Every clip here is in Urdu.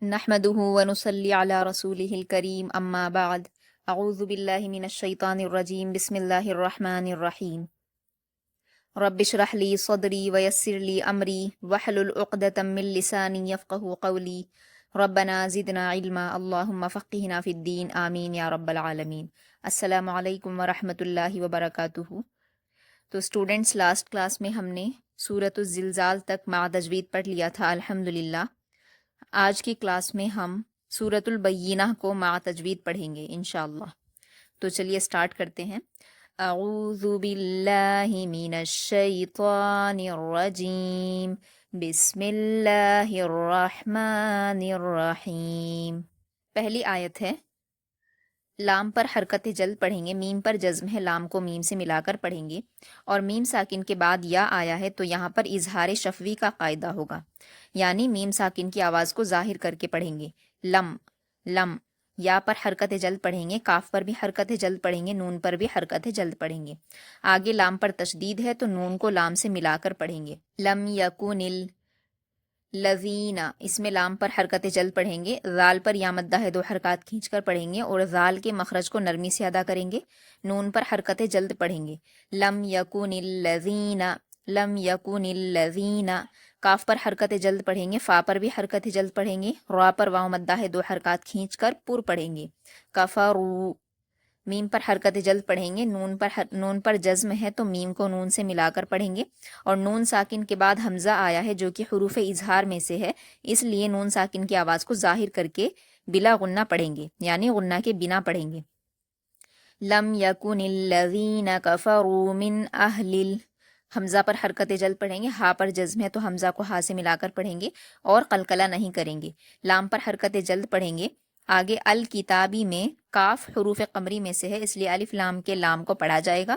نحمده ونصلي على رسوله الكريم اما بعد اعوذ بالله من الشيطان الرجيم بسم الله الرحمن الرحيم رب اشرح لي صدري ويسر لي امري واحلل عقدة من لساني يفقهوا قولي ربنا زدنا علما اللهم فقهنا في الدين آمین یا رب العالمین۔ السلام علیکم ورحمۃ اللہ وبرکاتہ۔ تو اسٹوڈنٹس، لاسٹ کلاس میں ہم نے سورۃ الزلزال تک مع تجوید پڑھ لیا تھا الحمدللہ۔ آج کی کلاس میں ہم سورۃ البینہ کو مع تجوید پڑھیں گے انشاءاللہ۔ تو چلیے سٹارٹ کرتے ہیں۔ اعوذ باللہ من الشیطان الرجیم بسم اللہ الرحمن الرحیم۔ پہلی آیت ہے، لام پر حرکت جلد پڑھیں گے، میم پر جزم ہے، لام کو میم سے ملا کر پڑھیں گے، اور میم ساکن کے بعد یا آیا ہے تو یہاں پر اظہار شفوی کا قاعدہ ہوگا، یعنی میم ساکن کی آواز کو ظاہر کر کے پڑھیں گے۔ لم لم، یا پر حرکت جلد پڑھیں گے، کاف پر بھی حرکت جلد پڑھیں گے، نون پر بھی حرکت جلد پڑھیں گے۔ آگے لام پر تشدید ہے تو نون کو لام سے ملا کر پڑھیں گے۔ لم یکن الذین، اس میں لام پر حرکت جلد پڑھیں گے، ذال پر یا مدہ ہے، دو حرکات کھینچ کر پڑھیں گے اور ذال کے مخرج کو نرمی سے ادا کریں گے۔ نون پر حرکت جلد پڑھیں گے، لم یکن الذین، لم یکن الذین۔ کاف پر حرکت جلد پڑھیں گے، فا پر بھی حرکت جلد پڑھیں گے، را پر واو مدہ ہے، دو حرکات کھینچ کر پر پڑھیں گے۔ کفروا، میم پر حرکت جلد پڑھیں گے، نون پر جزم ہے تو میم کو نون سے ملا کر پڑھیں گے، اور نون ساکن کے بعد حمزہ آیا ہے جو کہ حروف اظہار میں سے ہے، اس لیے نون ساکن کی آواز کو ظاہر کر کے بلا غنہ پڑھیں گے، یعنی غنہ کے بنا پڑھیں گے۔ لم یکن الذین کفروا من اہل، حمزہ پر حرکت جلد پڑھیں گے، ہا پر جزم ہے تو حمزہ کو ہا سے ملا کر پڑھیں گے اور قلقلہ نہیں کریں گے۔ لام پر حرکت جلد پڑھیں گے۔ آگے الکتابی میں کاف حروف قمری میں سے ہے، اس لیے الف لام کے لام کو پڑھا جائے گا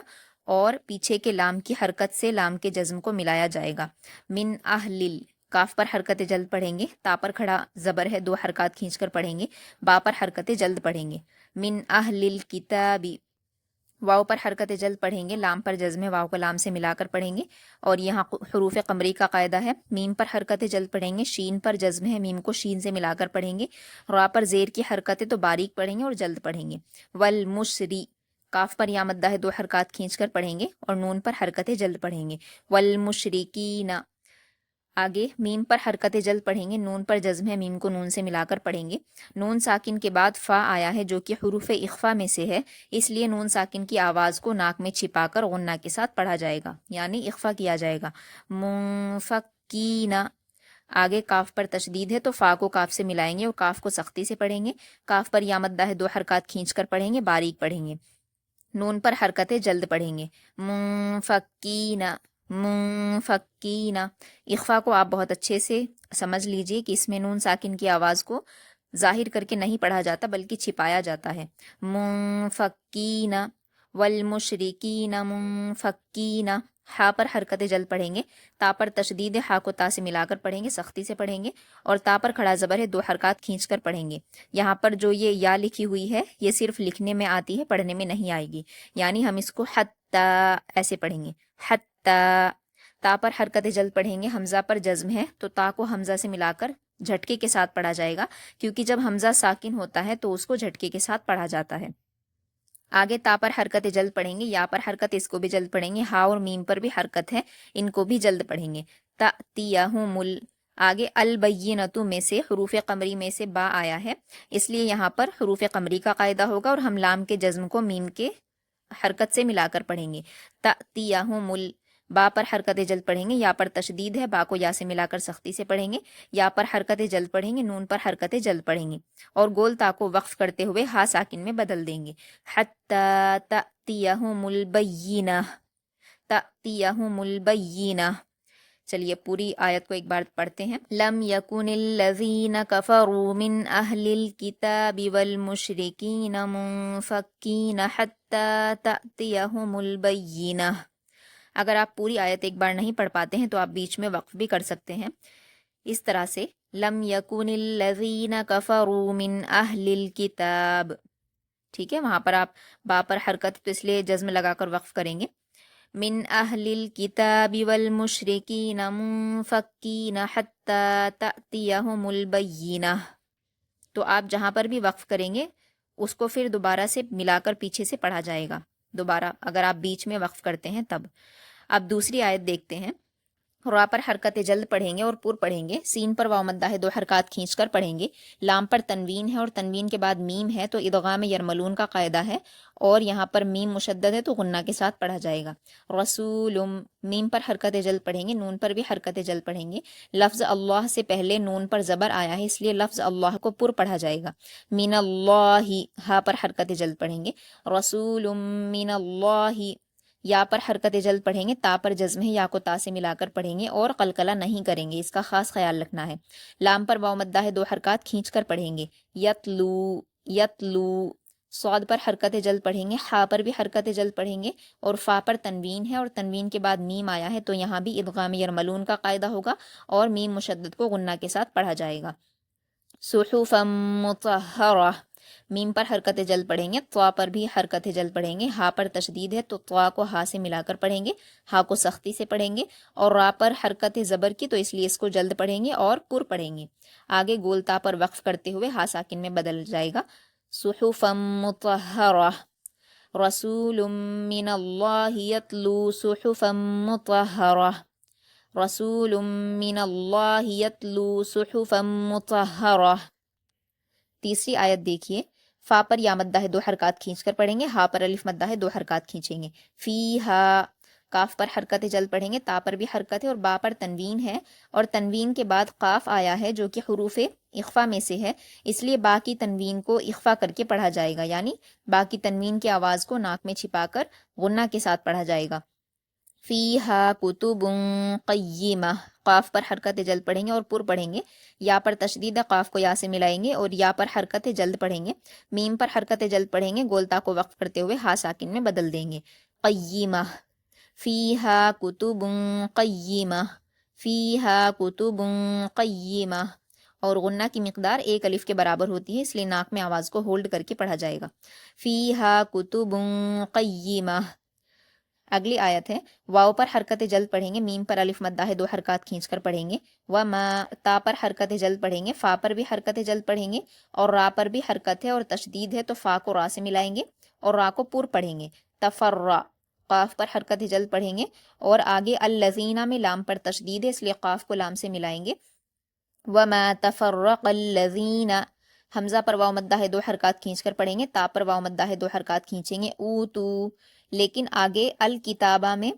اور پیچھے کے لام کی حرکت سے لام کے جزم کو ملایا جائے گا۔ من اہل، کاف پر حرکت جلد پڑھیں گے، تا پر کھڑا زبر ہے، دو حرکات کھینچ کر پڑھیں گے، با پر حرکت جلد پڑھیں گے۔ من اہل الکتابی، واو پر حرکت جلد پڑھیں گے، لام پر جزم ہے، واو کو لام سے ملا کر پڑھیں گے، اور یہاں حروف قمری کا قاعدہ ہے، میم پر حرکت جلد پڑھیں گے، شین پر جزم ہے، میم کو شین سے ملا کر پڑھیں گے، را پر زیر کی حرکت ہے تو باریک پڑھیں گے اور جلد پڑھیں گے۔ والمشری، کاف پر یا مدہ ہے، دو حرکات کھینچ کر پڑھیں گے اور نون پر حرکت جلد پڑھیں گے۔ والمشرکین، آگے میم پر حرکت جلد پڑھیں گے، نون پر جزم ہے، میم کو نون سے ملا کر پڑھیں گے۔ نون ساکن کے بعد فا آیا ہے جو کہ حروف اخفا میں سے ہے، اس لیے نون ساکن کی آواز کو ناک میں چھپا کر غنہ کے ساتھ پڑھا جائے گا، یعنی اخفا کیا جائے گا۔ منفکین، آگے کاف پر تشدید ہے تو فا کو کاف سے ملائیں گے اور کاف کو سختی سے پڑھیں گے، کاف پر یا مدہ ہے، دو حرکات کھینچ کر پڑھیں گے، باریک پڑھیں گے۔ نون پر حرکت جلد پڑھیں گے، منفکین منفکین۔ اخفا کو آپ بہت اچھے سے سمجھ لیجئے کہ اس میں نون ساکن کی آواز کو ظاہر کر کے نہیں پڑھا جاتا بلکہ چھپایا جاتا ہے۔ منفکین والمشرکین منفکین، ہا پر حرکت جلد پڑھیں گے، تا پر تشدید ہے، ہا کو تا سے ملا کر پڑھیں گے، سختی سے پڑھیں گے، اور تا پر کھڑا زبر ہے، دو حرکات کھینچ کر پڑھیں گے۔ یہاں پر جو یہ یا لکھی ہوئی ہے یہ صرف لکھنے میں آتی ہے، پڑھنے میں نہیں آئے گی، یعنی ہم اس کو حتی ایسے پڑھیں گے، حتی۔ تا پر حرکت جلد پڑھیں گے، حمزہ پر جزم ہے تو تا کو حمزہ سے ملا کر جھٹکے کے ساتھ پڑھا جائے گا، کیونکہ جب حمزہ ساکن ہوتا ہے تو اس کو جھٹکے کے ساتھ پڑھا جاتا ہے۔ آگے تا پر حرکت جلد پڑھیں گے، یا پر حرکت اس کو بھی جلد پڑھیں گے، ہا اور میم پر بھی حرکت ہے، ان کو بھی جلد پڑھیں گے۔ تأتیہم آگے البینۃ میں سے حروف قمری میں سے با آیا ہے، اس لیے یہاں پر حروف قمری کا قاعدہ ہوگا اور ہم لام کے جزم کو میم کے حرکت سے ملا کر پڑھیں گے۔ تأتیہم، با پر حرکت جلد پڑھیں گے، یا پر تشدید ہے، با کو یا سے ملا کر سختی سے پڑھیں گے، یا پر حرکت جلد پڑھیں گے، نون پر حرکت جلد پڑھیں گے، اور گول تا کو وقف کرتے ہوئے ہا ساکن میں بدل دیں گے۔ حتی تأتیہم البینہ، تأتیہم البینہ۔ چلیے پوری آیت کو ایک بار پڑھتے ہیں۔ لم یکن الذین کفروا من اہل الکتاب والمشرکین منفکین حتی تأتیہم البینہ۔ اگر آپ پوری آیت ایک بار نہیں پڑھ پاتے ہیں تو آپ بیچ میں وقف بھی کر سکتے ہیں، اس طرح سے لم یکن الذین کفروا من اہل الکتاب، ٹھیک ہے، وہاں پر آپ با پر حرکت تو اس لیے جزم لگا کر وقف کریں گے۔ من اہل الکتاب والمشرکین منفکین حتی تأتیہم البینہ۔ تو آپ جہاں پر بھی وقف کریں گے اس کو پھر دوبارہ سے ملا کر پیچھے سے پڑھا جائے گا دوبارہ، اگر آپ بیچ میں وقف کرتے ہیں تب۔ اب دوسری آیت دیکھتے ہیں۔ را پر حرکت جلد پڑھیں گے اور پر پڑھیں گے، سین پر واو مدہ ہے 2 حرکات کھینچ کر پڑھیں گے، لام پر تنوین ہے اور تنوین کے بعد میم ہے تو ادغام یرملون کا قاعدہ ہے، اور یہاں پر میم مشدد ہے تو غنہ کے ساتھ پڑھا جائے گا۔ رسول، میم پر حرکت جلد پڑھیں گے، نون پر بھی حرکت جلد پڑھیں گے، لفظ اللہ سے پہلے نون پر زبر آیا ہے اس لیے لفظ اللہ کو پر پڑھا جائے گا۔ من اللہ، ہا پر حرکت جلد پڑھیں گے، رسول من اللہ، یا پر حرکت جلد پڑھیں گے، تا پر جزم ہے، یا کو تا سے ملا کر پڑھیں گے اور قلقلہ نہیں کریں گے، اس کا خاص خیال رکھنا ہے۔ لام پر واو مدہ ہے 2 حرکات کھینچ کر پڑھیں گے، یتلو، یتلو، صاد پر حرکت جلد پڑھیں گے، ہا پر بھی حرکت جلد پڑھیں گے، اور فا پر تنوین ہے اور تنوین کے بعد میم آیا ہے تو یہاں بھی ادغام یرملون کا قاعدہ ہوگا اور میم مشدد کو غنہ کے ساتھ پڑھا جائے گا۔ صحفا مطہرہ، میم پر حرکت جلد پڑھیں گے، طوا پر بھی حرکت جلد پڑھیں گے، ہا پر تشدید ہے تو طوا کو ہا سے ملا کر پڑھیں گے، ہا کو سختی سے پڑھیں گے، اور را پر حرکت زبر کی تو اس لیے اس کو جلد پڑھیں گے اور پر پڑھیں گے۔ آگے گولتا پر وقف کرتے ہوئے ہا ساکن میں بدل جائے گا۔ صحفا مطہرہ، رسول من اللہ یتلو صحفا مطہرہ، رسول من اللہ یتلو صحفا مطہرہ۔ تیسری آیت دیکھیے، فا پر یا مدہ ہے 2 حرکات کھینچ کر پڑھیں گے، ہا پر الف مدہ ہے 2 حرکات کھینچیں گے، فی ہا، کاف پر حرکت جلد پڑھیں گے، تا پر بھی حرکت ہے اور با پر تنوین ہے، اور تنوین کے بعد قاف آیا ہے جو کہ حروف اخفا میں سے ہے، اس لیے با کی تنوین کو اخفا کر کے پڑھا جائے گا، یعنی با کی تنوین کی آواز کو ناک میں چھپا کر غنہ کے ساتھ پڑھا جائے گا۔ فیہا کتب قیمہ، قاف پر حرکت جلد پڑھیں گے اور پر پڑھیں گے، یا پر تشدید قاف کو یا سے ملائیں گے اور یا پر حرکت جلد پڑھیں گے، میم پر حرکت جلد پڑھیں گے، گولتا کو وقف کرتے ہوئے ہا ساکن میں بدل دیں گے۔ قیمہ، فیہا کتب قیمہ، فیہا کتب قیمہ، اور غنہ کی مقدار 1 الف کے برابر ہوتی ہے اس لیے ناک میں آواز کو ہولڈ کر کے پڑھا جائے گا۔ فیہا کتب قیمہ۔ اگلی آیت ہے، واو پر حرکت جلد پڑھیں گے، میم پر الف مدہ ہے 2 حرکات کھینچ کر پڑھیں گے، وما، تا پر حرکت جلد پڑھیں گے، فا پر بھی حرکت جلد پڑھیں گے، اور را پر بھی حرکت ہے اور تشدید ہے تو فا کو را سے ملائیں گے اور را کو پر پڑھیں گے۔ تفرع، قاف پر حرکت جلد پڑھیں گے، اور آگے الذین میں لام پر تشدید ہے اس لیے قاف کو لام سے ملائیں گے۔ وما تفرق الذین، حمزہ پر واو مدہ ہے 2 حرکات کھینچ کر پڑھیں گے، تا پر واو مدہ ہے 2 حرکات کھینچیں گے، اوتو، لیکن آگے الکتابہ میں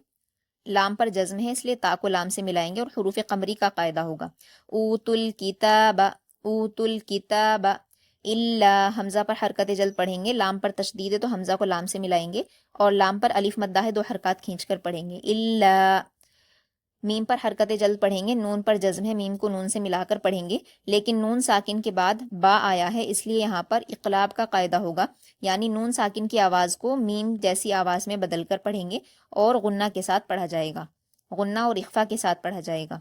لام پر جزم ہے اس لیے تا کو لام سے ملائیں گے اور حروف قمری کا قاعدہ ہوگا۔ اوت الکتاب، اوت الکتاب، الا، حمزہ پر حرکت جلد پڑھیں گے، لام پر تشدید ہے تو حمزہ کو لام سے ملائیں گے اور لام پر الف مدہ ہے 2 حرکات کھینچ کر پڑھیں گے، الا، میم پر حرکت جلد پڑھیں گے، نون پر جزم ہے، میم کو نون سے ملا کر پڑھیں گے، لیکن نون ساکن کے بعد با آیا ہے اس لیے یہاں پر اقلاب کا قاعدہ ہوگا، یعنی نون ساکن کی آواز کو میم جیسی آواز میں بدل کر پڑھیں گے اور غنہ کے ساتھ پڑھا جائے گا، غنہ اور اخفا کے ساتھ پڑھا جائے گا۔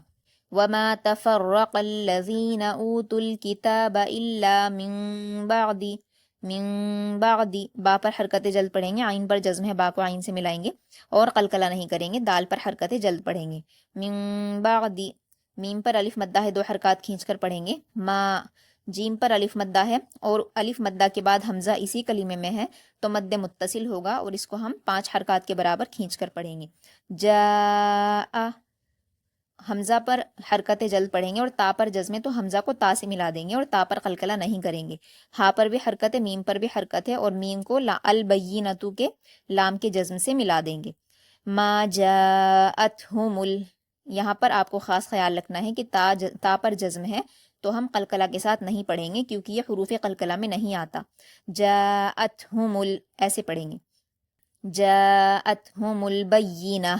وما تفرق الذین اوتوا الکتاب الا من بعد، من بعد، با پر حرکت جلد پڑھیں گے، عین پر جزم ہے، با کو عین سے ملائیں گے اور قلقلہ نہیں کریں گے، دال پر حرکت جلد پڑھیں گے۔ من بعد، میم پر الف مدہ ہے 2 حرکات کھینچ کر پڑھیں گے، ما، جیم پر الف مدہ ہے اور الف مدہ کے بعد حمزہ اسی کلمے میں ہے تو مد متصل ہوگا اور اس کو ہم 5 حرکات کے برابر کھینچ کر پڑھیں گے۔ جاء، حمزہ پر حرکت جلد پڑھیں گے اور تا پر جزم ہے تو حمزہ کو تا سے ملا دیں گے اور تا پر قلقلہ نہیں کریں گے، ہا پر بھی حرکت ہے، میم پر بھی حرکت ہے اور میم کو البینۃ کے لام کے جزم سے ملا دیں گے۔ ما جاءتہم یہاں پر آپ کو خاص خیال رکھنا ہے کہ تا پر جزم ہے تو ہم قلقلہ کے ساتھ نہیں پڑھیں گے کیونکہ یہ حروف قلقلہ میں نہیں آتا، جاءتہم ایسے پڑھیں گے۔ جاءتہم البینہ،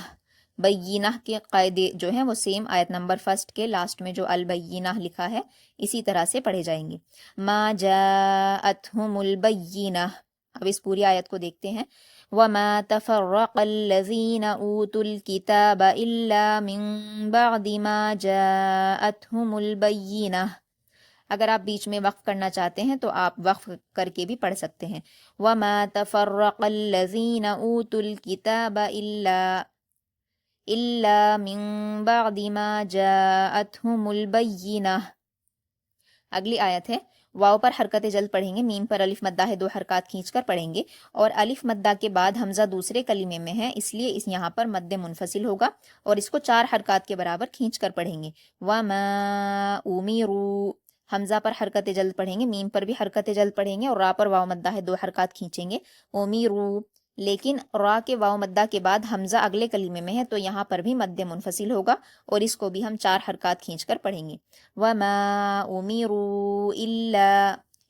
بینہ کے قاعدے جو ہیں وہ سیم آیت نمبر 1 کے لاسٹ میں جو البینہ لکھا ہے اسی طرح سے پڑھے جائیں گے۔ ما جاءتہم البینہ، اب اس پوری آیت کو دیکھتے ہیں۔ وما تفرق الذین اوتوا الکتاب الا من بعد ما جاءتہم البینہ، اگر آپ بیچ میں وقف کرنا چاہتے ہیں تو آپ وقف کر کے بھی پڑھ سکتے ہیں۔ وما تفرق الذین اوتوا الکتاب الا من بعد ما جاءتہم البینہ۔ اگلی آیت ہے واو پر حرکت جلد پڑھیں گے، میم پر الف مدہ ہے 2 حرکات کھینچ کر پڑھیں گے، اور الف مدہ کے بعد حمزہ دوسرے کلمے میں ہے اس لیے یہاں پر مد منفصل ہوگا اور اس کو 4 حرکات کے برابر کھینچ کر پڑھیں گے۔ وَمَا أُمِرُوا، حمزہ پر حرکت جلد پڑھیں گے، میم پر بھی حرکت جلد پڑھیں گے، اور را پر واو مدہ ہے 2 حرکات کھینچیں گے۔ اُمِرُوا، لیکن را کے واو مدہ کے بعد حمزہ اگلے کلمے میں ہے تو یہاں پر بھی مد منفصل ہوگا اور اس کو بھی ہم 4 حرکات کھینچ کر پڑھیں گے۔ وَمَا أُمِرُوا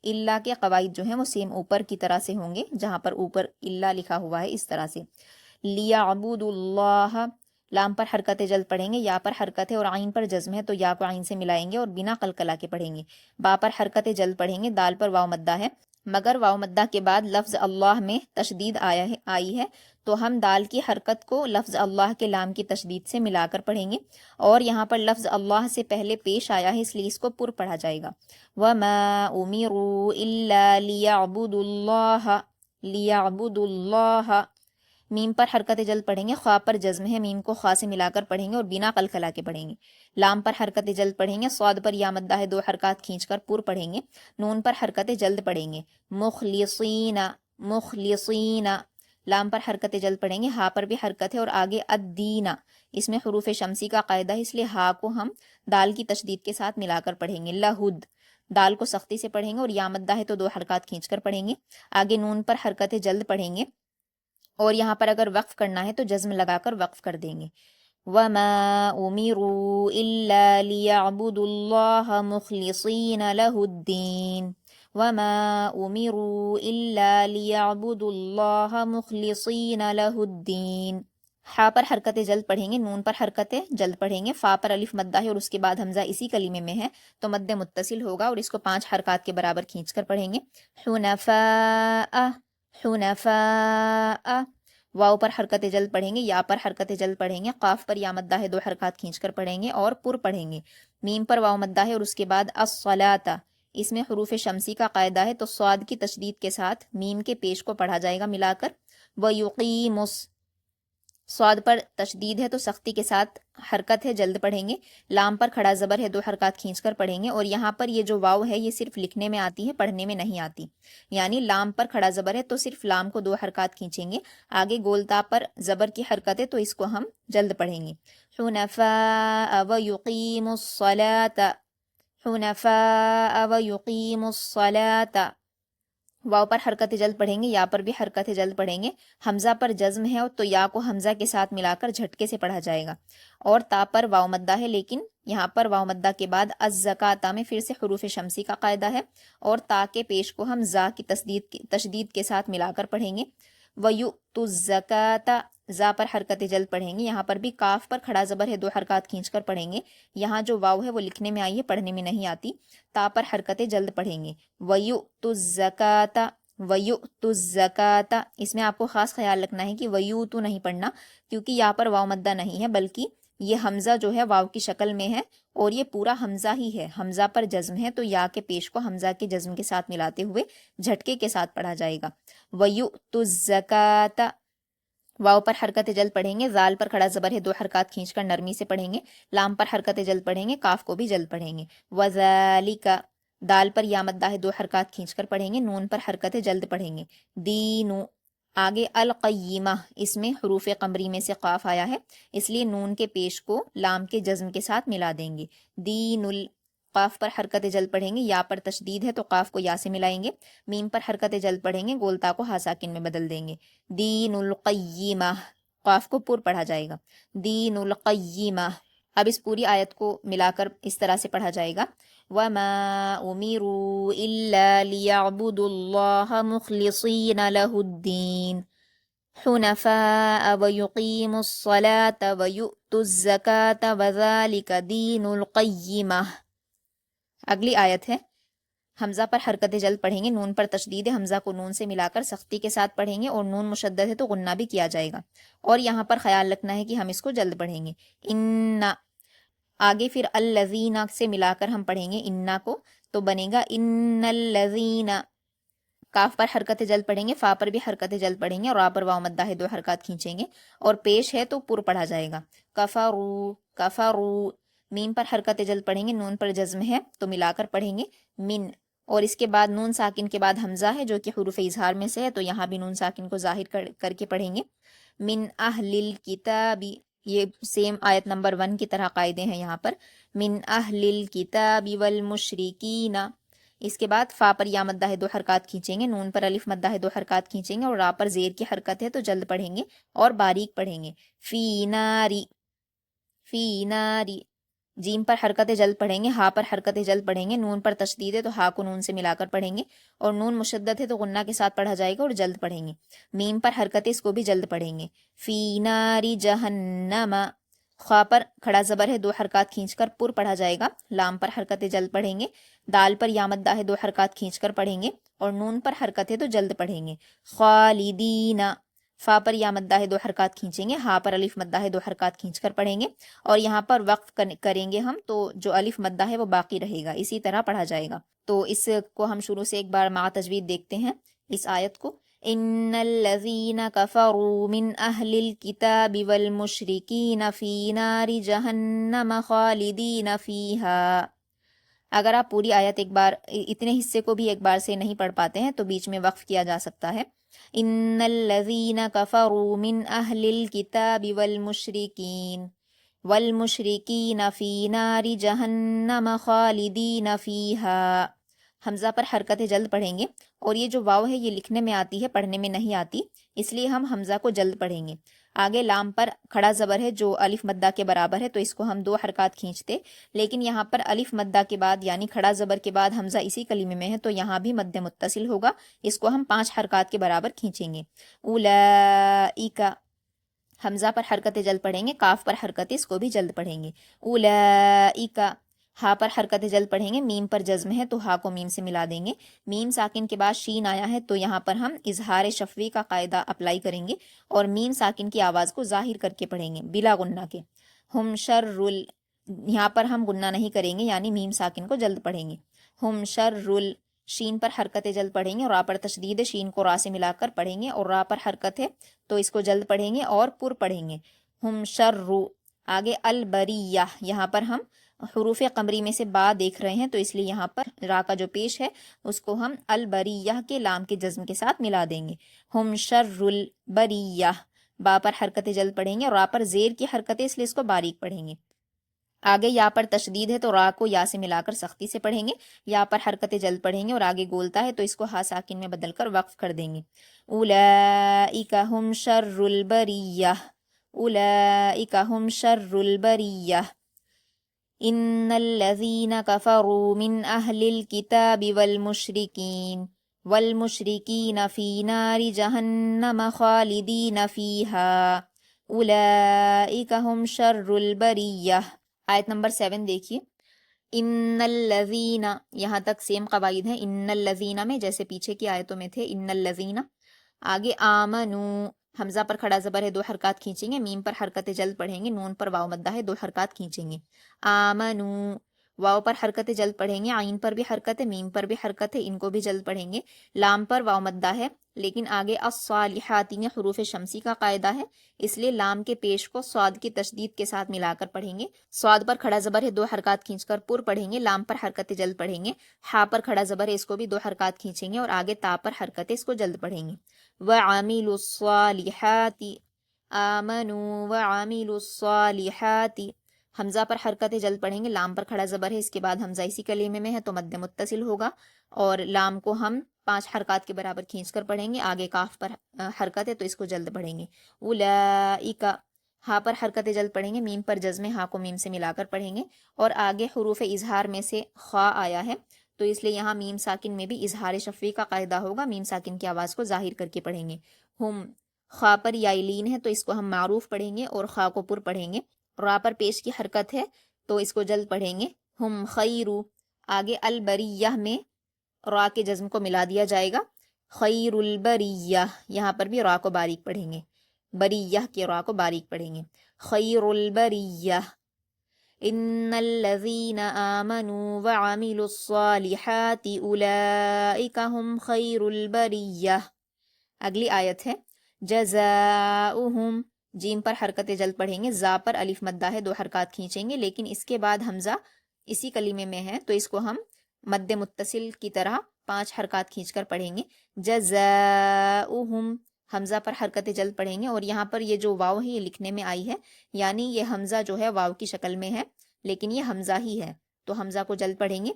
إِلَّا کے قواعد جو ہیں وہ سیم اوپر کی طرح سے ہوں گے، جہاں پر اوپر اللہ لکھا ہوا ہے اس طرح سے۔ لِيَعْبُدُوا اللَّهَ، لام پر حرکت جلد پڑھیں گے، یا پر حرکت ہے اور عین پر جزم ہے تو یا کو عین سے ملائیں گے اور بنا قلقلہ کے پڑھیں گے۔ با پر حرکت جلد پڑھیں گے، دال پر واو مدہ ہے، مگر واو مدہ کے بعد لفظ اللہ میں تشدید آئی ہے تو ہم دال کی حرکت کو لفظ اللہ کے لام کی تشدید سے ملا کر پڑھیں گے، اور یہاں پر لفظ اللہ سے پہلے پیش آیا ہے اس لیے اس کو پر پڑھا جائے گا۔ وَمَا أُمِرُوا إِلَّا لِيَعْبُدُوا اللَّهَ، لِيَعْبُدُوا اللَّهَ، میم پر حرکت جلد پڑھیں گے، خواہ پر جزم ہے، میم کو خواہ سے ملا کر پڑھیں گے اور بنا قلقلہ کے پڑھیں گے۔ لام پر حرکت جلد پڑھیں گے، صاد پر یا مدہ ہے 2 حرکات کھینچ کر پر پڑھیں گے۔ نون پر حرکت جلد پڑھیں گے، مخلصین، مخلصین، لام پر حرکت جلد پڑھیں گے، ہا پر بھی حرکت ہے اور آگے الدین، اس میں حروف شمسی کا قاعدہ ہے اس لیے ہا کو ہم دال کی تشدید کے ساتھ ملا کر پڑھیں گے۔ لہد، دال کو سختی سے پڑھیں گے اور یا مدہ ہے تو 2 حرکات کھینچ کر پڑھیں گے۔ آگے نون پر حرکت جلد پڑھیں گے اور یہاں پر اگر وقف کرنا ہے تو جزم لگا کر وقف کر دیں گے۔ وَمَا أُمِرُوا إِلَّا لِيَعْبُدُوا اللَّهَ مُخْلِصِينَ لَهُ الدِّينَ، وَمَا أُمِرُوا إِلَّا لِيَعْبُدُوا اللَّهَ مُخْلِصِينَ لَهُ الدِّينَ، ہا پر حرکت جلد پڑھیں گے، نون پر حرکت جلد پڑھیں گے، فا پر الف مدہ ہے اور اس کے بعد حمزہ اسی کلمے میں ہے تو مد متصل ہوگا اور اس کو 5 حرکات کے برابر کھینچ کر پڑھیں گے۔ حنفاء، حنفاء، واو پر حرکت جلد پڑھیں گے، یا پر حرکت جلد پڑھیں گے، قاف پر یا مدہ ہے 2 حرکات کھینچ کر پڑھیں گے اور پر پڑھیں گے۔ میم پر واو مدہ ہے اور اس کے بعد الصلاۃ، اس میں حروف شمسی کا قاعدہ ہے تو صاد کی تشدید کے ساتھ میم کے پیش کو پڑھا جائے گا ملا کر۔ وَيُقِيمُ، صاد پر تشدید ہے تو سختی کے ساتھ حرکت ہے جلد پڑھیں گے، لام پر کھڑا زبر ہے 2 حرکات کھینچ کر پڑھیں گے، اور یہاں پر یہ جو واو ہے یہ صرف لکھنے میں آتی ہے پڑھنے میں نہیں آتی، یعنی لام پر کھڑا زبر ہے تو صرف لام کو 2 حرکات کھینچیں گے، آگے گولتا پر زبر کی حرکت ہے تو اس کو ہم جلد پڑھیں گے۔ حنفاء وَيُقِيمُ الصَّلَاةَ، حنفاء وَيُقِيمُ الصَّلَاةَ، واو پر حرکت جلد پڑھیں گے، یا پر بھی حرکت جلد پڑھیں گے، حمزہ پر جزم ہے تو یا کو حمزہ کے ساتھ ملا کر جھٹکے سے پڑھا جائے گا، اور تا پر واو مدہ ہے لیکن یہاں پر واو مدہ کے بعد الزکاۃ میں پھر سے حروف شمسی کا قاعدہ ہے اور تا کے پیش کو ہم زا کی تشدید کے ساتھ ملا کر پڑھیں گے۔ وَيُؤْتُ الزَّكَاةَ، زا پر حرکت جلد پڑھیں گے، یہاں پر بھی کاف پر کھڑا زبر ہے 2 حرکات کھینچ کر پڑھیں گے، یہاں جو واو ہے وہ لکھنے میں آئی ہے پڑھنے میں نہیں آتی، تا پر حرکت جلد پڑھیں گے۔ وَيُؤْتُ الزَّكَاةَ، وَيُؤْتُ الزَّكَاةَ، اس میں آپ کو خاص خیال رکھنا ہے کہ وَيُؤْتُ نہیں پڑھنا کیونکہ یہاں پر واو مدہ نہیں ہے بلکہ یہ حمزہ جو ہے واو کی شکل میں ہے اور یہ پورا حمزہ ہی ہے، حمزہ پر جزم ہے تو یا کے پیش کو حمزہ کے جزم کے ساتھ ملاتے ہوئے جھٹکے کے ساتھ پڑھا جائے گا۔ وَيُؤْتُ الزَّكَاةَ، واو پر حرکت جلد پڑھیں گے، زال پر کھڑا زبر ہے 2 حرکات کھینچ کر نرمی سے پڑھیں گے، لام پر حرکت جلد پڑھیں گے، کاف کو بھی جلد پڑھیں گے۔ وَذَلِكَ، دال پر یا مدہ ہے 2 حرکات کھینچ کر پڑھیں گے، نون پر حرکت جلد پڑھیں گے۔ دینو، آگے القیمہ، اس میں حروف قمری میں سے قاف آیا ہے اس لیے نون کے پیش کو لام کے جزم کے ساتھ ملا دیں گے۔ دین قاف پر حرکت جلد پڑھیں گے، یا پر تشدید ہے تو قاف کو یا سے ملائیں گے، میم پر حرکت جلد پڑھیں گے، گولتا کو ہا ساکن میں بدل دیں گے۔ دین القیمہ، قاف کو پر پڑھا جائے گا۔ دین القیمہ، اب اس پوری آیت کو ملا کر اس طرح سے پڑھا جائے گا۔ وَمَا أُمِرُوا إِلَّا لِيَعْبُدُوا اللَّهَ مُخْلِصِينَ لَهُ الدِّينَ حُنَفَاءَ وَيُقِيمُوا الصَّلَاةَ وَيُؤْتُوا الزَّكَاةَ وَذَلِكَ دِينُ الْقَيِّمَةِ۔ اگلی آیت ہے، حمزہ پر حرکت جلد پڑھیں گے، نون پر تشدید ہے، حمزہ کو نون سے ملا کر سختی کے ساتھ پڑھیں گے اور نون مشدد ہے تو غنہ بھی کیا جائے گا، اور یہاں پر خیال رکھنا ہے کہ ہم اس کو جلد پڑھیں گے۔ ان، آگے پھر الذین سے ملا کر ہم پڑھیں گے انا کو تو بنے گا ان الذین، کاف پر حرکت جلد پڑھیں گے، فا پر بھی حرکت جلد پڑھیں گے اور را پر واو مدہ ہے 2 حرکات کھینچیں گے اور پیش ہے تو پر پڑھا جائے گا۔ کفروا، کفروا، میم پر حرکت جلد پڑھیں گے، نون پر جزم ہے تو ملا کر پڑھیں گے من، اور اس کے بعد نون ساکن کے بعد حمزہ ہے جو کہ حروف اظہار میں سے ہے، تو یہاں بھی نون ساکن کو ظاہر کر کے پڑھیں گے۔ من اہل الکتاب، یہ سیم آیت نمبر 1 کی طرح قاعدے ہیں یہاں پر، من اہل الکتاب والمشرکین۔ اس کے بعد فا پر یا مدہ ہے 2 حرکات کھینچیں گے، نون پر الف مدہ ہے 2 حرکات کھینچیں گے، اور را پر زیر کی حرکت ہے تو جلد پڑھیں گے اور باریک پڑھیں گے۔ فی ناری، فی ناری، جیم پر حرکت جلد پڑھیں گے، ہا پر حرکت جلد پڑھیں گے، نون پر تشدید ہے تو ہا کو نون سے ملا کر پڑھیں گے، اور نون مشدد ہے تو غنہ کے ساتھ پڑھا جائے گا اور جلد پڑھیں گے۔ میم پر حرکت ہے، اس کو بھی جلد پڑھیں گے۔ فی ناری جہنم، خوا پر کھڑا زبر ہے 2 حرکات کھینچ کر پر پڑھا جائے گا، لام پر حرکت جلد پڑھیں گے، دال پر یا مدہ ہے 2 حرکات کھینچ کر پڑھیں گے، اور نون پر حرکت ہے تو جلد پڑھیں گے۔ خالدین، فا پر یا مدہ ہے 2 حرکات کھینچیں گے، ہا پر الف مدہ ہے 2 حرکات کھینچ کر پڑھیں گے، اور یہاں پر وقف کریں گے ہم تو جو الف مدہ ہے وہ باقی رہے گا، اسی طرح پڑھا جائے گا۔ تو اس کو ہم شروع سے ایک بار مع تجوید دیکھتے ہیں اس آیت کو۔ ان الذین کفروا من اہل الکتاب والمشرکین فی نار جہنم خالدین فیہا۔ اگر آپ پوری آیت ایک بار، اتنے حصے کو بھی ایک بار سے نہیں پڑھ پاتے ہیں تو بیچ میں وقف کیا جا سکتا ہے۔ ان الذین کفروا من اہل الکتاب والمشرکین فی نار جہنم خالدین فیہا۔ حمزہ پر حرکت جلد پڑھیں گے، اور یہ جو واو ہے یہ لکھنے میں آتی ہے، پڑھنے میں نہیں آتی، اس لیے ہم حمزہ کو جلد پڑھیں گے۔ آگے لام پر کھڑا زبر ہے جو الف مدہ کے برابر ہے تو اس کو ہم 2 حرکات کھینچتے، لیکن یہاں پر الف مدہ کے بعد یعنی کھڑا زبر کے بعد حمزہ اسی کلمے میں ہے تو یہاں بھی مد متصل ہوگا، اس کو ہم 5 حرکات کے برابر کھینچیں گے۔ اولئک، حمزہ پر حرکت جلد پڑھیں گے، کاف پر حرکت اس کو بھی جلد پڑھیں گے۔ اولئک، ہا پر حرکت جلد پڑھیں گے، میم پر جزم ہے تو ہا کو میم سے ملا دیں گے، میم ساکن کے بعد شین آیا ہے تو یہاں پر ہم اظہار شفوی کا قاعدہ اپلائی کریں گے اور میم ساکن کی آواز کو ظاہر کر کے پڑھیں گے بلا غنہ کے۔ ہم شر یہاں پر ہم غنہ نہیں کریں گے یعنی میم ساکن کو جلد پڑھیں گے۔ ہم شر، شین پر حرکت جلد پڑھیں گے اور را پر تشدید ہے، شین کو را سے ملا کر پڑھیں گے، اور را پر حرکت ہے تو اس کو جلد پڑھیں گے اور پر پڑھیں گے۔ ہم شر، آگے البریہ، یہاں پر ہم حروف قمری میں سے با دیکھ رہے ہیں تو اس لیے یہاں پر را کا جو پیش ہے اس کو ہم البریہ کے لام کے جزم کے ساتھ ملا دیں گے۔ ہم شر البریہ، با پر حرکت جلد پڑھیں گے اور را پر زیر کی حرکت ہے اس لیے اس کو باریک پڑھیں گے۔ آگے یا پر تشدید ہے تو را کو یا سے ملا کر سختی سے پڑھیں گے، یا پر حرکت جلد پڑھیں گے، اور آگے گولتا ہے تو اس کو ہا ساکن میں بدل کر وقف کر دیں گے۔ اولئک ہم شر البریہ، اولئک ہم شر البریہ۔ ان الذین کفروا من اہل الکتاب والمشرکین فی نار جہنم خالدین فیہا اولئک ہم شر البریہ۔ آیت نمبر 7 دیکھیے، ان الذین، یہاں تک سیم قواعد ہیں ان الذین میں جیسے پیچھے کی آیتوں میں تھے ان الذین۔ آگے آمنو، حمزہ پر کھڑا زبر ہے 2 حرکات کھینچیں گے، میم پر حرکت جلد پڑھیں گے، نون پر واو مدہ ہے 2 حرکات کھینچیں گے۔ آمنو، واو پر حرکت جلد پڑھیں گے، عین پر بھی حرکت ہے، میم پر بھی حرکت ہے، ان کو بھی جلد پڑھیں گے۔ لام پر واو مدہ ہے لیکن آگے الصالحات میں حروف شمسی کا قاعدہ ہے، اس لیے لام کے پیش کو صاد کی تشدید کے ساتھ ملا کر پڑھیں گے۔ صاد پر کھڑا زبر ہے 2 حرکات کھینچ کر پر پڑھیں گے، لام پر حرکت جلد پڑھیں گے، ہا پر کھڑا زبر ہے اس کو بھی 2 حرکات کھینچیں گے، اور آگے تا پر حرکت ہے اس کو جلد پڑھیں گے۔ وَعَمِلُوا الصَّالِحَاتِ، آمَنُوا وَعَمِلُوا الصَّالِحَاتِ، حمزہ پر حرکت جلد پڑھیں گے، لام پر کھڑا زبر ہے اس کے بعد حمزہ اسی کلمے میں ہے تو مد متصل ہوگا، اور لام کو ہم 5 حرکات کے برابر کھینچ کر پڑھیں گے، آگے کاف پر حرکت ہے تو اس کو جلد پڑھیں گے۔ اولئک، ہا پر حرکت جلد پڑھیں گے، میم پر جزم ہا کو میم سے ملا کر پڑھیں گے، اور آگے حروف اظہار میں سے خا آیا ہے تو اس لیے یہاں میم ساکن میں بھی اظہار شفوی کا قاعدہ ہوگا، میم ساکن کی آواز کو ظاہر کر کے پڑھیں گے۔ ہم، خا پر یا لین ہے تو اس کو ہم معروف پڑھیں گے اور خا کو پر پڑھیں گے، را پر پیش کی حرکت ہے تو اس کو جلد پڑھیں گے۔ ہم خیرو، آگے البریہ میں را کے جزم کو ملا دیا جائے گا، خیر البریہ، یہاں پر بھی را کو باریک پڑھیں گے، بریہ کے را کو باریک پڑھیں گے، خیر البریہ۔ ان الذین آمنوا وعملوا الصالحات اولئک هم خیر البریہ۔ اگلی آیت ہے جزاؤہم، جیم پر حرکت جلد پڑھیں گے، زا پر الف مدہ ہے 2 حرکات کھینچیں گے، لیکن اس کے بعد حمزہ اسی کلمے میں ہے تو اس کو ہم مد متصل کی طرح 5 حرکات کھینچ کر پڑھیں گے. جزاؤہم حمزہ پر حرکت جلد پڑھیں گے، اور یہاں پر یہ جو واو ہے یہ لکھنے میں آئی ہے، یعنی یہ حمزہ جو ہے واو کی شکل میں ہے لیکن یہ حمزہ ہی ہے، تو حمزہ کو جلد پڑھیں گے.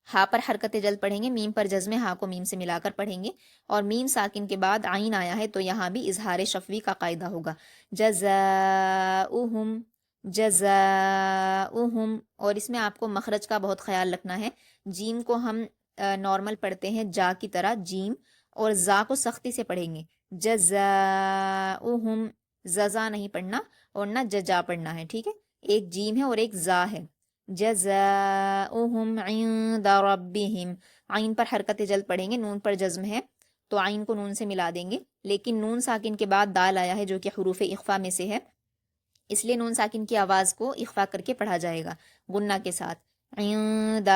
ہا پر حرکت جلد پڑھیں گے، میم پر جزم ہا کو میم سے ملا کر پڑھیں گے، اور میم ساکن کے بعد عین آیا ہے تو یہاں بھی اظہار شفوی کا قاعدہ ہوگا. جزاؤہم جزاؤہم. اور اس میں آپ کو مخرج کا بہت خیال رکھنا ہے. جیم کو ہم نارمل پڑھتے ہیں جا کی طرح جیم، اور زا کو سختی سے پڑھیں گے. جزاؤہم ززا نہیں پڑھنا اور نہ ججا پڑھنا ہے، ٹھیک ہے. ایک جیم ہے اور ایک زا ہے. جزاؤہم عند ربہم. عین پر حرکت جلد پڑھیں گے، نون پر جزم ہے تو عین کو نون سے ملا دیں گے، لیکن نون ساکن کے بعد دال آیا ہے جو کہ حروف اخفا میں سے ہے، اس لیے نون ساکن کی آواز کو اخفا کر کے پڑھا جائے گا غنہ کے ساتھ. عند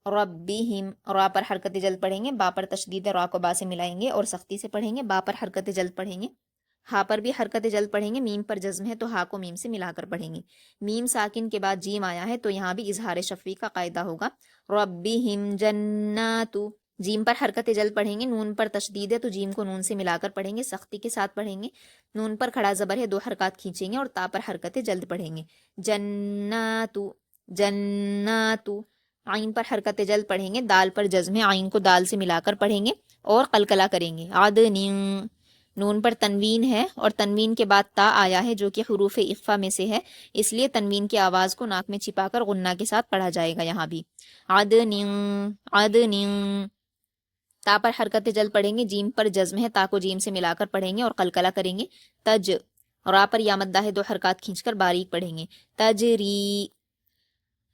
ربہم. را پر حرکت جلد پڑھیں گے، با پر تشدید ہے، را کو با سے ملائیں گے اور سختی سے پڑھیں گے. با پر حرکت جلد پڑھیں گے، ہا پر بھی حرکت جلد پڑھیں گے، میم پر جزم ہے تو ہا کو میم سے ملا کر پڑھیں گے. میم ساکن کے بعد جیم آیا ہے تو یہاں بھی اظہار شفوی کا قاعدہ ہوگا. ربہم جنات. جیم پر حرکت جلد پڑھیں گے، نون پر تشدید ہے تو جیم کو نون سے ملا کر پڑھیں گے، سختی کے ساتھ پڑھیں گے. نون پر کھڑا زبر ہے، 2 حرکات کھینچیں گے اور تا پر حرکت جلد پڑھیں گے. جنات جنات. عین پر حرکت جلد پڑھیں گے، دال پر جزم ہے، عین کو دال سے ملا کر پڑھیں گے اور قلقلہ کریں گے. عدن. نون پر تنوین ہے اور تنوین کے بعد تا آیا ہے جو کہ حروف اخفا میں سے ہے، اس لیے تنوین کی آواز کو ناک میں چھپا کر غنہ کے ساتھ پڑھا جائے گا. یہاں بھی عدن عدن. تا پر حرکت جلد پڑھیں گے، جیم پر جزم ہے، تا کو جیم سے ملا کر پڑھیں گے اور قلقلہ کریں گے. تج. را پر یا مدہ ہے، 2 حرکات کھینچ کر باریک پڑھیں گے. تجری.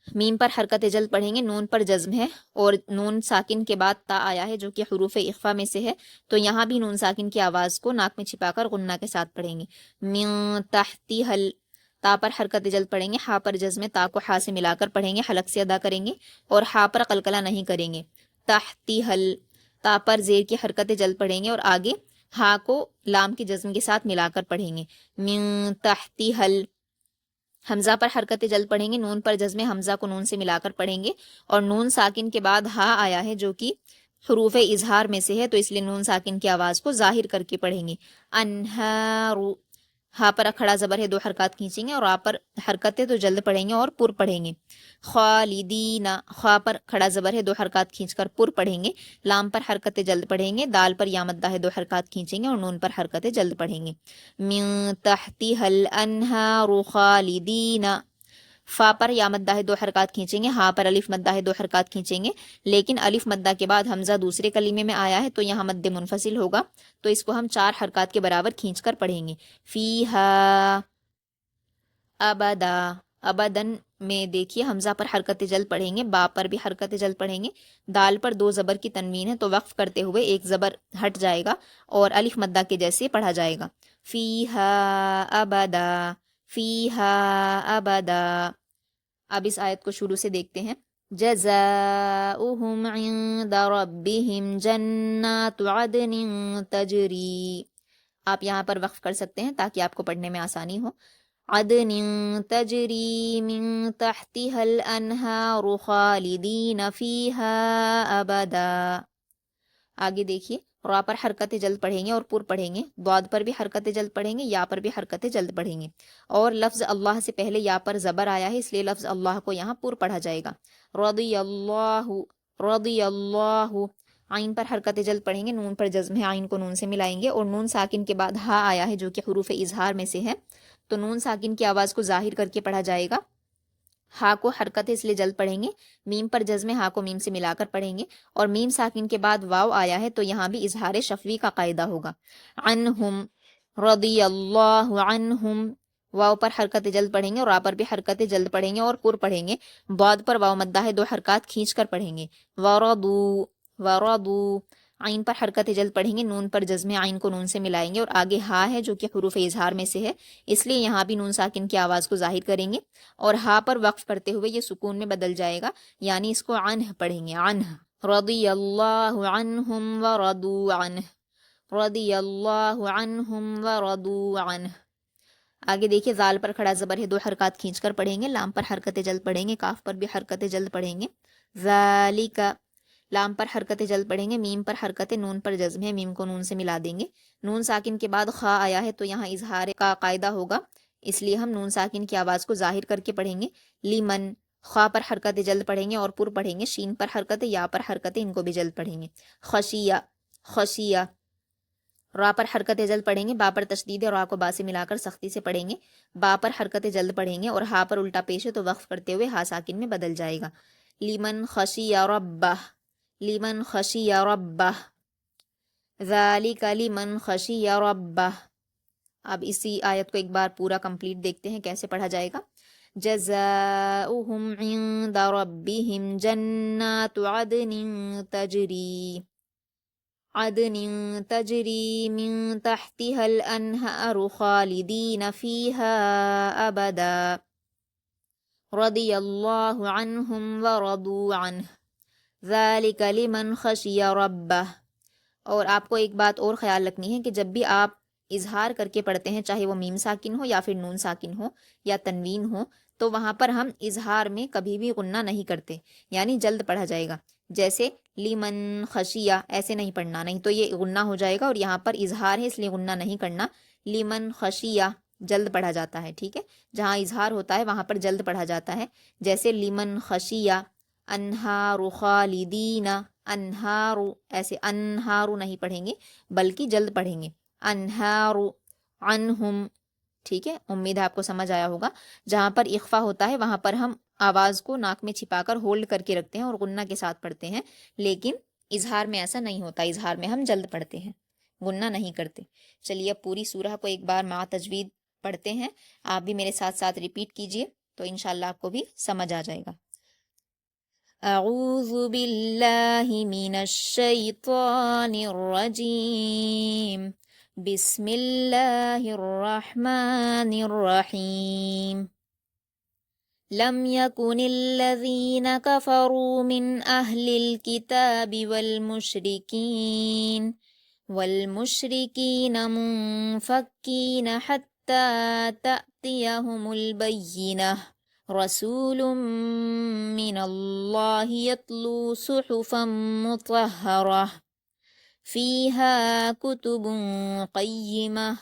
میم پر حرکت جلد پڑھیں گے، نون پر جزم ہے اور نون ساکن کے بعد تا آیا ہے جو کہ حروف اخفا میں سے ہے، تو یہاں بھی نون ساکن کی آواز کو ناک میں چھپا کر غنہ کے ساتھ پڑھیں گے. من تحتہل. تا پر حرکت جلد پڑھیں گے، ہا پر جزم ہے، تا کو ہا سے ملا کر پڑھیں گے، حلق سے ادا کریں گے اور ہا پر قلقلہ نہیں کریں گے. تحتہل. تا پر زیر کی حرکت جلد پڑھیں گے اور آگے ہا کو لام کی جزم کے ساتھ ملا کر پڑھیں گے. من تحتہل. حمزہ پر حرکت جلد پڑھیں گے، نون پر جزم حمزہ کو نون سے ملا کر پڑھیں گے اور نون ساکن کے بعد ہا آیا ہے جو کہ حروف اظہار میں سے ہے تو اس لیے نون ساکن کی آواز کو ظاہر کر کے پڑھیں گے. انہار. ہا پر کھڑا زبر ہے، 2 حرکات کھینچیں گے اور آ پر حرکت ہے تو جلد پڑھیں گے اور پر پڑھیں گے. خالدین. خا پر کھڑا زبر ہے، 2 حرکات کھینچ کر پر پڑھیں گے. لام پر حرکت جلد پڑھیں گے، دال پر یا مدہ ہے، 2 حرکات کھینچیں گے اور نون پر حرکت جلد پڑھیں گے. من تحتها الانہار خالدین. فا پر یا مدہ ہے، 2 حرکات کھینچیں گے، ہا پر الف مدہ ہے، 2 حرکات کھینچیں گے، لیکن الف مدہ کے بعد حمزہ دوسرے کلمے میں آیا ہے تو یہاں مد منفصل ہوگا تو اس کو ہم 4 حرکات کے برابر کھینچ کر پڑھیں گے. فیہا ابدا. ابدن میں دیکھیے حمزہ پر حرکت جلد پڑھیں گے، با پر بھی حرکت جلد پڑھیں گے، دال پر 2 زبر کی تنوین ہے تو وقف کرتے ہوئے ایک زبر ہٹ جائے گا اور الف مدہ کے جیسے پڑھا جائے گا. فیہا ابدا فیہا ابدا. اب اس آیت کو شروع سے دیکھتے ہیں. جزاؤہم عند ربہم جنات عدن تجری. آپ یہاں پر وقف کر سکتے ہیں تاکہ آپ کو پڑھنے میں آسانی ہو. عدن تجری من تحتها الانہار خالدین فیہا ابدا. آگے دیکھیے را پر حرکت جلد پڑھیں گے اور پر پڑھیں گے، ضاد پر بھی حرکت جلد پڑھیں گے، یا پر بھی حرکت جلد پڑھیں گے اور لفظ اللہ سے پہلے یا پر زبر آیا ہے اس لیے لفظ اللہ کو یہاں پر پڑھا جائے گا. رضی اللہ رضی اللہ. عین پر حرکت جلد پڑھیں گے، نون پر جزم ہے، عین کو نون سے ملائیں گے اور نون ساکن کے بعد ہا آیا ہے جو کہ حروف اظہار میں سے ہے تو نون ساکن کی آواز کو ظاہر کر کے پڑھا جائے گا. ہا کو حرکت ہے اس لیے جلد پڑھیں گے، میم پر جزم ہا کو میم سے ملا کر پڑھیں گے اور میم ساکن کے بعد واو آیا ہے تو یہاں بھی اظہار شفوی کا قاعدہ ہوگا. عنہم رضی اللہ عنہم. واو پر حرکت جلد پڑھیں گے اور را پر بھی حرکت جلد پڑھیں گے اور پر پڑھیں گے. ضاد پر واو مدہ ہے، 2 حرکات کھینچ کر پڑھیں گے. ورضو ورضو. عین پر حرکت جلد پڑھیں گے، نون پر جزم عین کو نون سے ملائیں گے اور آگے ہا ہے جو کہ حروف اظہار میں سے ہے اس لیے یہاں بھی نون ساکن کی آواز کو ظاہر کریں گے اور ہا پر وقف کرتے ہوئے یہ سکون میں بدل جائے گا، یعنی اس کو عنہ پڑھیں گے. عنہ. رضی اللہ عنہم ورضوا عنہ. رضی اللہ عنہم ورضوا عنہ. آگے دیکھیے زال پر کھڑا زبر ہے، 2 حرکات کھینچ کر پڑھیں گے، لام پر حرکت جلد پڑھیں گے، کاف پر بھی حرکت جلد پڑھیں گے. ذالک. لام پر حرکت جلد پڑھیں گے، میم پر حرکت، نون پر جزم ہے، میم کو نون سے ملا دیں گے۔ نون ساکن کے بعد خا آیا ہے تو یہاں اظہار کا قاعدہ ہوگا، اس لیے ہم نون ساکن کی آواز کو ظاہر کر کے پڑھیں گے۔ لیمن، خا پر حرکت جلد پڑھیں گے اور پر پڑھیں گے، شین پر حرکت، یا پر حرکت، ان کو بھی جلد پڑھیں گے۔ خشیہ، خشیہ، را پر حرکت جلد پڑھیں گے، با پر تشدید ہے، را کو با سے ملا کر سختی سے پڑھیں گے۔ با پر حرکت جلد پڑھیں گے اور ہا پر الٹا پیش ہے تو وقف کرتے ہوئے ہا ساکن میں بدل جائے گا۔ لیمن خشیہ ربہ، لیمن خشیہ ربہ، ذالک لمن خشیہ ربہ۔ اب اسی آیت کو ایک بار پورا کمپلیٹ دیکھتے ہیں کیسے پڑھا جائے گا۔ جزاؤہم عند ربہم جنات عدن تجری من تحتها الانہار خالدین فیہا ابدا رضی اللہ عنہم ورضوا عنہ ذالک لمن خشی ربہ۔ اور آپ کو ایک بات اور خیال رکھنی ہے کہ جب بھی آپ اظہار کر کے پڑھتے ہیں، چاہے وہ میم ساکن ہو یا پھر نون ساکن ہو یا تنوین ہو، تو وہاں پر ہم اظہار میں کبھی بھی غنہ نہیں کرتے، یعنی جلد پڑھا جائے گا۔ جیسے لیمن خشیہ ایسے نہیں پڑھنا، نہیں تو یہ غنہ ہو جائے گا، اور یہاں پر اظہار ہے اس لیے غنہ نہیں کرنا۔ لیمن خشیہ جلد پڑھا جاتا ہے، ٹھیک ہے، جہاں اظہار ہوتا ہے وہاں پر جلد پڑھا جاتا ہے۔ جیسے لیمن خشیہ انہار خالدین، انہار، ایسے انہار نہیں پڑھیں گے بلکہ جلد پڑھیں گے، انہار عنہم، ٹھیک ہے۔ امید ہے آپ کو سمجھ آیا ہوگا۔ جہاں پر اخفا ہوتا ہے وہاں پر ہم آواز کو ناک میں چھپا کر ہولڈ کر کے رکھتے ہیں اور غنہ کے ساتھ پڑھتے ہیں، لیکن اظہار میں ایسا نہیں ہوتا، اظہار میں ہم جلد پڑھتے ہیں، غنہ نہیں کرتے۔ چلیے اب پوری سورہ کو ایک بار مع تجوید پڑھتے ہیں، آپ بھی میرے ساتھ ساتھ ریپیٹ کیجئے تو انشاءاللہ آپ کو بھی سمجھ آ جائے گا۔ اعوذ باللہ من الشیطان الرجیم، بسم اللہ الرحمن الرحیم۔ لم يكن الذين كفروا من أهل الكتاب والمشركين منفكين حتى تأتيهم البينة، رسول من الله يتلو صحفا مطهرة فيها كتب قيمة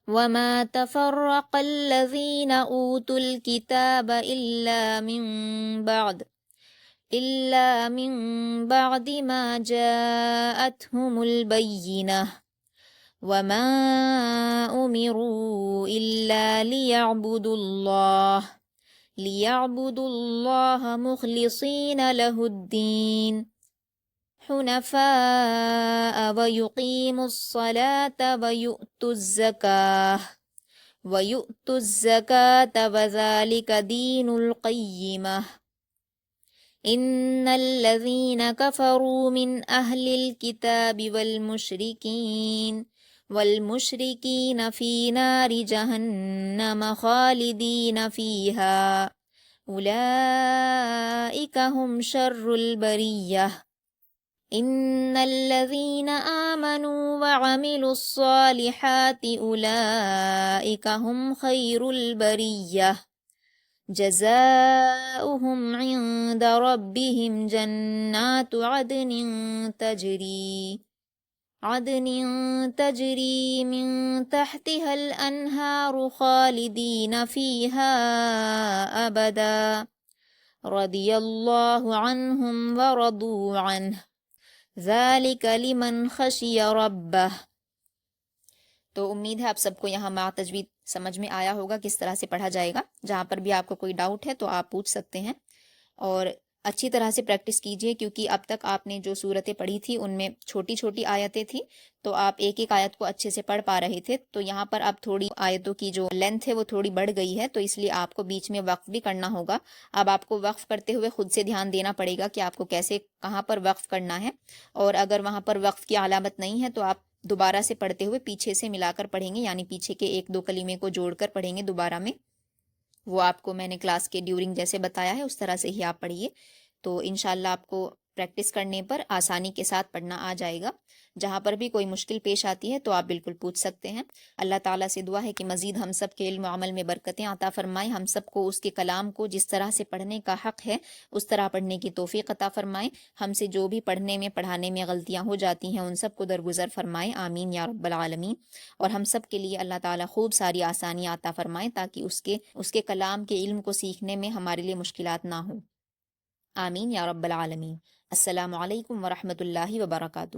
وما تفرق الذين أوتوا الكتاب إلا من بعد ما جاءتهم البينة وما أمروا إلا ليعبدوا الله مخلصين له الدين حنفاء ويقيموا الصلاة ويؤتوا الزكاة وذلك دين القيمة إن الذين كفروا من أهل الكتاب والمشركين في نار جهنم خالدين فيها أولئك هم شر البرية إن الذين آمنوا وعملوا الصالحات أولئك هم خير البرية جزاؤهم عند ربهم جنات عدن تجري من تحتها الأنهار خالدين فيها أبدا رضي الله عنهم ورضوا عنه ذالک لمن خشی ربہ۔ تو امید ہے آپ سب کو یہاں مع تجوید سمجھ میں آیا ہوگا کس طرح سے پڑھا جائے گا۔ جہاں پر بھی آپ کو کوئی ڈاؤٹ ہے تو آپ پوچھ سکتے ہیں، اور اچھی طرح سے پریکٹس کیجئے، کیونکہ اب تک آپ نے جو صورتیں پڑھی تھی ان میں چھوٹی چھوٹی آیتیں تھیں تو آپ ایک ایک آیت کو اچھے سے پڑھ پا رہے تھے، تو یہاں پر اب تھوڑی آیتوں کی جو لینتھ ہے وہ تھوڑی بڑھ گئی ہے، تو اس لیے آپ کو بیچ میں وقف بھی کرنا ہوگا۔ اب آپ کو وقف کرتے ہوئے خود سے دھیان دینا پڑے گا کہ آپ کو کیسے کہاں پر وقف کرنا ہے، اور اگر وہاں پر وقف کی علامت نہیں ہے تو آپ دوبارہ سے پڑھتے ہوئے پیچھے سے ملا کر پڑھیں گے، یعنی پیچھے کے ایک دو کلمے کو جوڑ کر پڑھیں گے دوبارہ میں۔ وہ آپ کو میں نے کلاس کے ڈیورنگ جیسے بتایا ہے اس طرح سے ہی آپ پڑھیے، تو انشاءاللہ آپ کو پریکٹس کرنے پر آسانی کے ساتھ پڑھنا آ جائے گا۔ جہاں پر بھی کوئی مشکل پیش آتی ہے تو آپ بالکل پوچھ سکتے ہیں۔ اللہ تعالیٰ سے دعا ہے کہ مزید ہم سب کے علم و عمل میں برکتیں عطا فرمائیں، ہم سب کو اس کے کلام کو جس طرح سے پڑھنے کا حق ہے اس طرح پڑھنے کی توفیق عطا فرمائیں، ہم سے جو بھی پڑھنے میں پڑھانے میں غلطیاں ہو جاتی ہیں ان سب کو درگزر فرمائیں، آمین یا رب العالمین۔ اور ہم سب کے لیے اللہ تعالیٰ خوب ساری آسانیاں عطا فرمائیں تاکہ اس کے کلام کے علم کو سیکھنے میں ہمارے لیے مشکلات نہ ہوں، آمین یا رب العالمین۔ السلام علیکم ورحمۃ اللہ وبرکاتہ۔